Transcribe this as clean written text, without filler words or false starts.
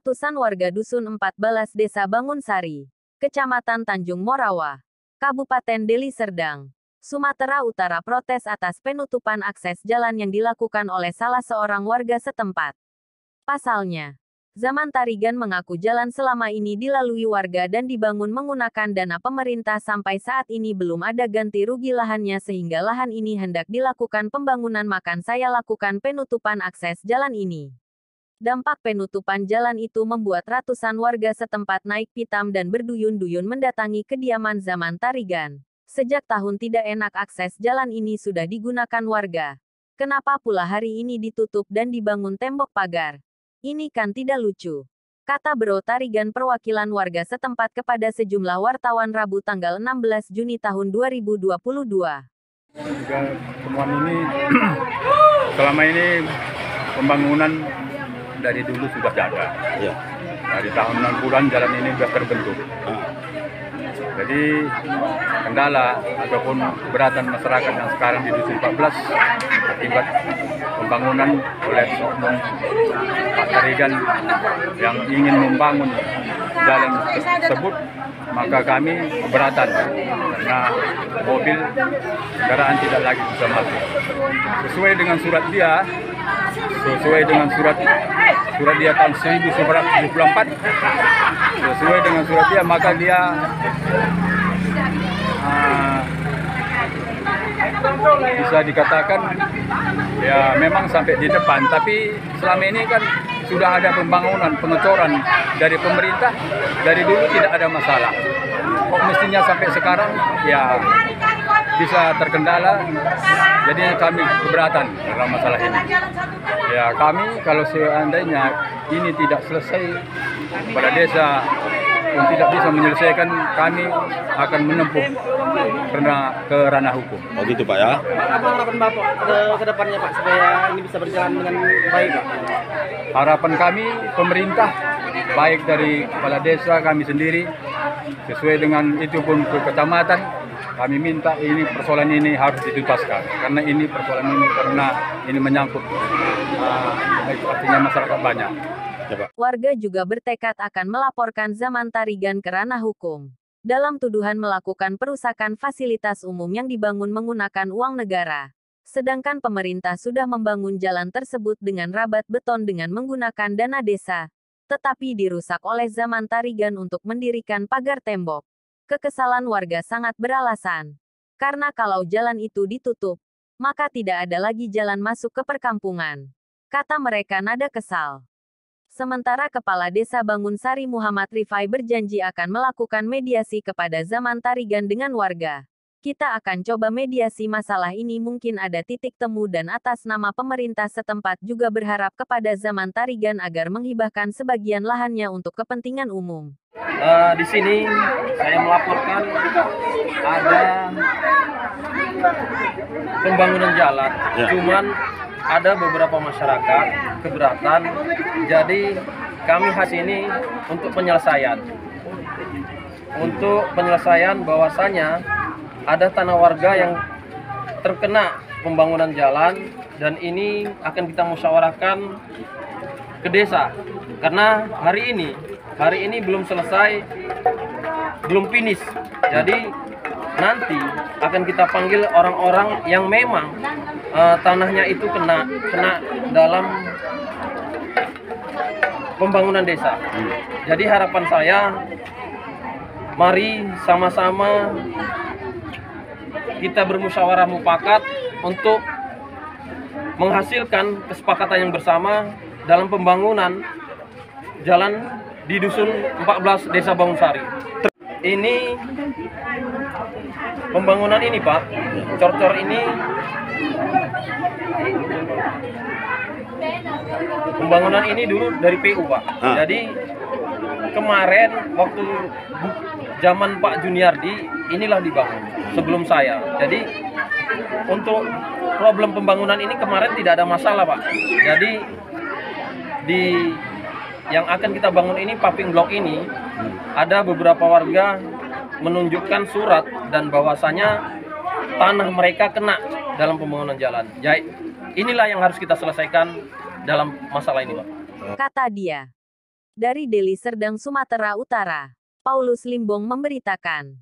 ratusan warga Dusun 14 Desa Bangunsari, Kecamatan Tanjung Morawa, Kabupaten Deli Serdang, Sumatera Utara protes atas penutupan akses jalan yang dilakukan oleh salah seorang warga setempat. Pasalnya, Zaman Tarigan mengaku jalan selama ini dilalui warga dan dibangun menggunakan dana pemerintah sampai saat ini belum ada ganti rugi lahannya sehingga lahan ini hendak dilakukan pembangunan maka saya lakukan penutupan akses jalan ini. Dampak penutupan jalan itu membuat ratusan warga setempat naik pitam dan berduyun-duyun mendatangi kediaman Zaman Tarigan. Sejak tahun tidak enak akses jalan ini sudah digunakan warga. Kenapa pula hari ini ditutup dan dibangun tembok pagar? Ini kan tidak lucu. Kata Bro Tarigan perwakilan warga setempat kepada sejumlah wartawan Rabu tanggal 16 Juni tahun 2022. Juga temuan ini selama ini pembangunan dari dulu sudah ada. Ya. Dari tahun 60-an jalan ini sudah terbentuk. Jadi kendala ataupun keberatan masyarakat yang sekarang di Dusun 14 akibat pembangunan oleh oknum Pak Tarigan yang ingin membangun jalan tersebut, maka kami keberatan karena mobil kendaraan tidak lagi bisa masuk. Sesuai dengan surat dia tahun 1974, sesuai dengan surat dia maka dia bisa dikatakan ya memang sampai di depan, tapi selama ini kan sudah ada pembangunan, pengecoran dari pemerintah, dari dulu tidak ada masalah. Kok mestinya sampai sekarang ya bisa terkendala, jadi kami keberatan dalam masalah ini. Ya kami kalau seandainya ini tidak selesai pada desa pun tidak bisa menyelesaikan, kami akan menempuh ke ranah hukum. Oh gitu Pak ya? Apa harapan Bapak ke depannya Pak supaya ini bisa berjalan dengan baik Pak? Harapan kami pemerintah baik dari kepala desa kami sendiri sesuai dengan itu pun ke kecamatan kami minta ini persoalan ini harus dituntaskan karena ini persoalan ini karena ini menyangkut artinya masyarakat banyak. Warga juga bertekad akan melaporkan Zaman Tarigan ke ranah hukum dalam tuduhan melakukan perusakan fasilitas umum yang dibangun menggunakan uang negara. Sedangkan pemerintah sudah membangun jalan tersebut dengan rabat beton dengan menggunakan dana desa, tetapi dirusak oleh Zaman Tarigan untuk mendirikan pagar tembok. Kekesalan warga sangat beralasan. Karena kalau jalan itu ditutup, maka tidak ada lagi jalan masuk ke perkampungan. Kata mereka nada kesal. Sementara Kepala Desa Bangunsari Muhammad Rifai berjanji akan melakukan mediasi kepada Zaman Tarigan dengan warga. Kita akan coba mediasi masalah ini mungkin ada titik temu dan atas nama pemerintah setempat juga berharap kepada Zaman Tarigan agar menghibahkan sebagian lahannya untuk kepentingan umum. Di sini saya melaporkan ada pembangunan jalan, cuman ada beberapa masyarakat keberatan, jadi kami khas ini untuk penyelesaian. Untuk penyelesaian bahwasanya ada tanah warga yang terkena pembangunan jalan dan ini akan kita musyawarahkan ke desa. Karena hari ini belum selesai, belum finish. Jadi nanti akan kita panggil orang-orang yang memang tanahnya itu kena dalam pembangunan desa. Jadi harapan saya, mari sama-sama kita bermusyawarah mufakat untuk menghasilkan kesepakatan yang bersama dalam pembangunan jalan di Dusun 14 Desa Bangunsari. Ini pembangunan ini Pak, cor-cor ini pembangunan ini dulu dari PU Pak. Jadi kemarin waktu zaman Pak Juniardi inilah dibangun sebelum saya. Jadi untuk problem pembangunan ini kemarin tidak ada masalah Pak. Jadi di yang akan kita bangun ini paving block ini ada beberapa warga menunjukkan surat dan bahwasanya tanah mereka kena dalam pembangunan jalan. Jadi inilah yang harus kita selesaikan dalam masalah ini Pak. Kata dia. Dari Deli Serdang, Sumatera Utara, Paulus Limbong memberitakan.